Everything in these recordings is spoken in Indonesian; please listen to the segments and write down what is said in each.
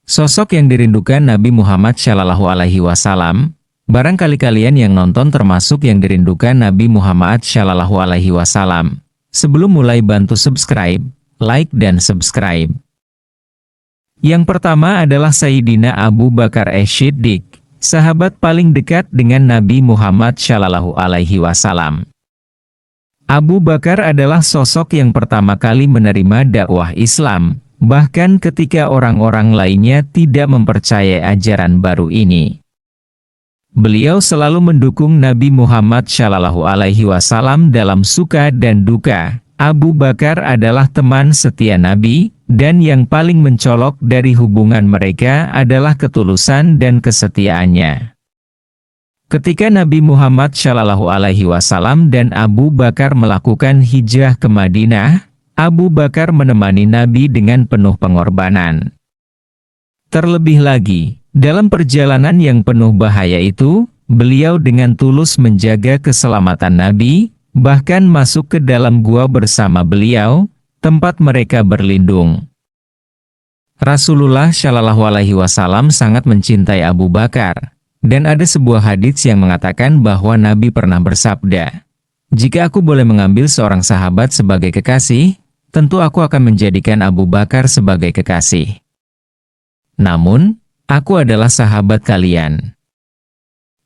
Sosok yang dirindukan Nabi Muhammad Shallallahu Alaihi Wasallam. Barangkali kalian yang nonton termasuk yang dirindukan Nabi Muhammad Shallallahu Alaihi Wasallam. Sebelum mulai bantu subscribe, like dan subscribe. Yang pertama adalah Sayyidina Abu Bakar As-Siddiq, sahabat paling dekat dengan Nabi Muhammad Shallallahu Alaihi Wasallam. Abu Bakar adalah sosok yang pertama kali menerima dakwah Islam, bahkan ketika orang-orang lainnya tidak mempercayai ajaran baru ini. Beliau selalu mendukung Nabi Muhammad Shallallahu Alaihi Wasallam dalam suka dan duka. Abu Bakar adalah teman setia Nabi, dan yang paling mencolok dari hubungan mereka adalah ketulusan dan kesetiaannya. Ketika Nabi Muhammad Shallallahu Alaihi Wasallam dan Abu Bakar melakukan hijrah ke Madinah, Abu Bakar menemani Nabi dengan penuh pengorbanan. Terlebih lagi, dalam perjalanan yang penuh bahaya itu, beliau dengan tulus menjaga keselamatan Nabi, bahkan masuk ke dalam gua bersama beliau, tempat mereka berlindung. Rasulullah Shallallahu Alaihi Wasallam sangat mencintai Abu Bakar, dan ada sebuah hadits yang mengatakan bahwa Nabi pernah bersabda, "Jika aku boleh mengambil seorang sahabat sebagai kekasih, tentu aku akan menjadikan Abu Bakar sebagai kekasih. Namun, aku adalah sahabat kalian."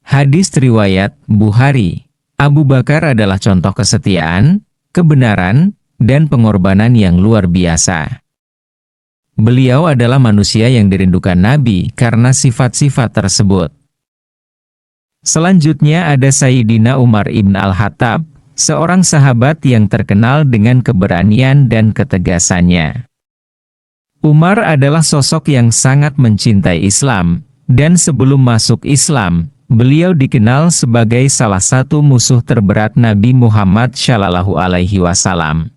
Hadis riwayat Bukhari. Abu Bakar adalah contoh kesetiaan, kebenaran, dan pengorbanan yang luar biasa. Beliau adalah manusia yang dirindukan Nabi karena sifat-sifat tersebut. Selanjutnya ada Sayyidina Umar ibn Al-Khattab, seorang sahabat yang terkenal dengan keberanian dan ketegasannya. Umar adalah sosok yang sangat mencintai Islam, dan sebelum masuk Islam, beliau dikenal sebagai salah satu musuh terberat Nabi Muhammad Shallallahu Alaihi Wasallam.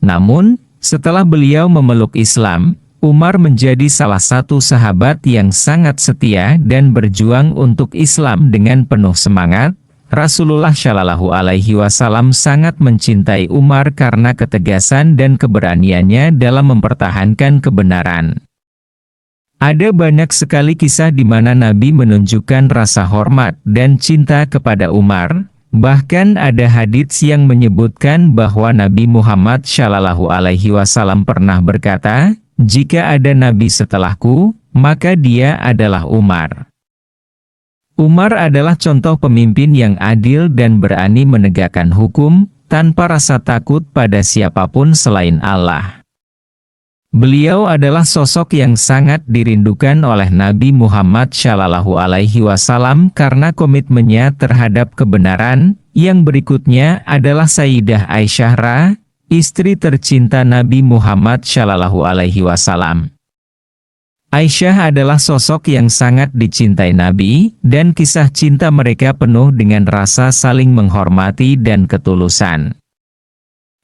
Namun, setelah beliau memeluk Islam, Umar menjadi salah satu sahabat yang sangat setia dan berjuang untuk Islam dengan penuh semangat. Rasulullah Shallallahu Alaihi Wasallam sangat mencintai Umar karena ketegasan dan keberaniannya dalam mempertahankan kebenaran. Ada banyak sekali kisah di mana Nabi menunjukkan rasa hormat dan cinta kepada Umar. Bahkan ada hadits yang menyebutkan bahwa Nabi Muhammad Shallallahu Alaihi Wasallam pernah berkata, "Jika ada Nabi setelahku, maka dia adalah Umar." Umar adalah contoh pemimpin yang adil dan berani menegakkan hukum, tanpa rasa takut pada siapapun selain Allah. Beliau adalah sosok yang sangat dirindukan oleh Nabi Muhammad Shallallahu Alaihi Wasallam karena komitmennya terhadap kebenaran. Yang berikutnya adalah Sayyidah Aisyah, istri tercinta Nabi Muhammad Shallallahu Alaihi Wasallam. Aisyah adalah sosok yang sangat dicintai Nabi, dan kisah cinta mereka penuh dengan rasa saling menghormati dan ketulusan.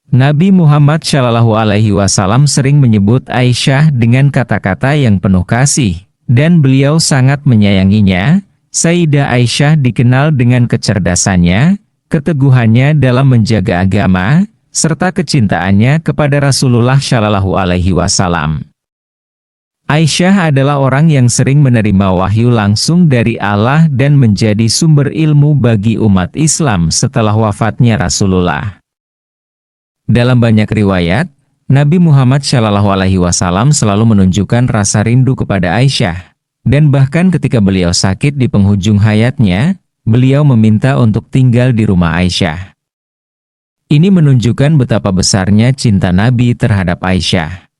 Nabi Muhammad Shallallahu Alaihi Wasallam sering menyebut Aisyah dengan kata-kata yang penuh kasih, dan beliau sangat menyayanginya. Sayyidah Aisyah dikenal dengan kecerdasannya, keteguhannya dalam menjaga agama, serta kecintaannya kepada Rasulullah Shallallahu Alaihi Wasallam. Aisyah adalah orang yang sering menerima wahyu langsung dari Allah dan menjadi sumber ilmu bagi umat Islam setelah wafatnya Rasulullah. Dalam banyak riwayat, Nabi Muhammad Shallallahu Alaihi Wasallam selalu menunjukkan rasa rindu kepada Aisyah, dan bahkan ketika beliau sakit di penghujung hayatnya, beliau meminta untuk tinggal di rumah Aisyah. Ini menunjukkan betapa besarnya cinta Nabi terhadap Aisyah.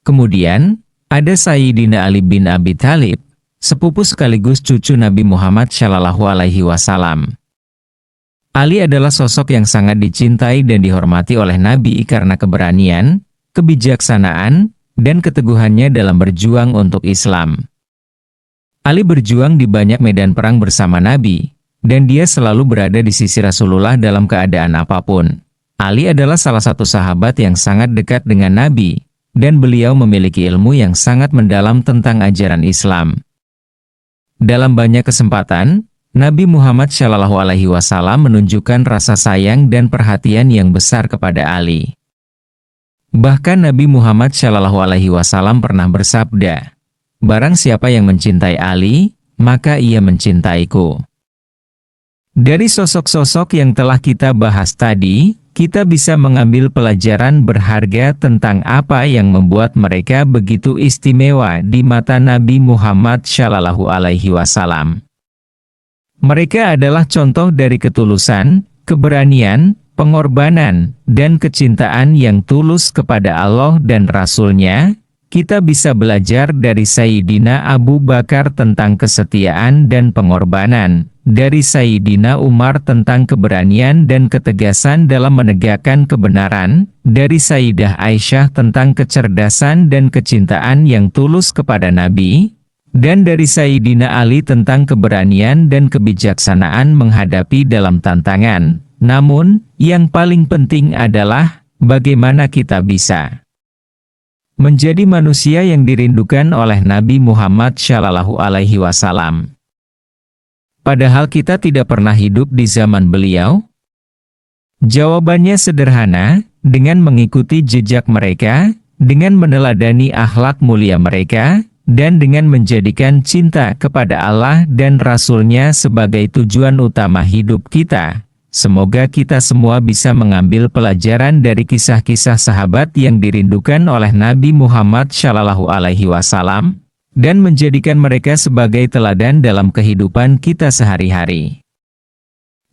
Kemudian, ada Sayyidina Ali bin Abi Thalib, sepupu sekaligus cucu Nabi Muhammad Shallallahu Alaihi Wasallam. Ali adalah sosok yang sangat dicintai dan dihormati oleh Nabi karena keberanian, kebijaksanaan, dan keteguhannya dalam berjuang untuk Islam. Ali berjuang di banyak medan perang bersama Nabi, dan dia selalu berada di sisi Rasulullah dalam keadaan apapun. Ali adalah salah satu sahabat yang sangat dekat dengan Nabi, dan beliau memiliki ilmu yang sangat mendalam tentang ajaran Islam. Dalam banyak kesempatan, Nabi Muhammad Shallallahu Alaihi Wasallam menunjukkan rasa sayang dan perhatian yang besar kepada Ali. Bahkan Nabi Muhammad SAW pernah bersabda, "Barang siapa yang mencintai Ali, maka ia mencintaiku." Dari sosok-sosok yang telah kita bahas tadi, kita bisa mengambil pelajaran berharga tentang apa yang membuat mereka begitu istimewa di mata Nabi Muhammad SAW. Mereka adalah contoh dari ketulusan, keberanian, pengorbanan, dan kecintaan yang tulus kepada Allah dan Rasul-Nya. Kita bisa belajar dari Sayyidina Abu Bakar tentang kesetiaan dan pengorbanan, dari Sayyidina Umar tentang keberanian dan ketegasan dalam menegakkan kebenaran, dari Sayyidah Aisyah tentang kecerdasan dan kecintaan yang tulus kepada Nabi, dan dari Sayyidina Ali tentang keberanian dan kebijaksanaan menghadapi dalam tantangan. Namun, yang paling penting adalah bagaimana kita bisa menjadi manusia yang dirindukan oleh Nabi Muhammad SAW. Padahal kita tidak pernah hidup di zaman beliau. Jawabannya sederhana, dengan mengikuti jejak mereka, dengan meneladani akhlak mulia mereka, dan dengan menjadikan cinta kepada Allah dan Rasul-Nya sebagai tujuan utama hidup kita. Semoga kita semua bisa mengambil pelajaran dari kisah-kisah sahabat yang dirindukan oleh Nabi Muhammad SAW, dan menjadikan mereka sebagai teladan dalam kehidupan kita sehari-hari.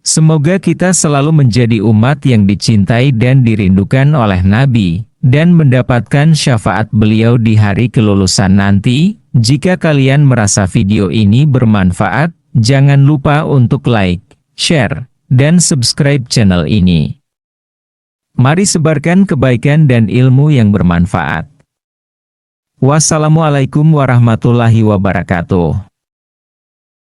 Semoga kita selalu menjadi umat yang dicintai dan dirindukan oleh Nabi, dan mendapatkan syafaat beliau di hari kelulusan nanti. Jika kalian merasa video ini bermanfaat, jangan lupa untuk like, share, dan subscribe channel ini. Mari sebarkan kebaikan dan ilmu yang bermanfaat. Wassalamualaikum warahmatullahi wabarakatuh.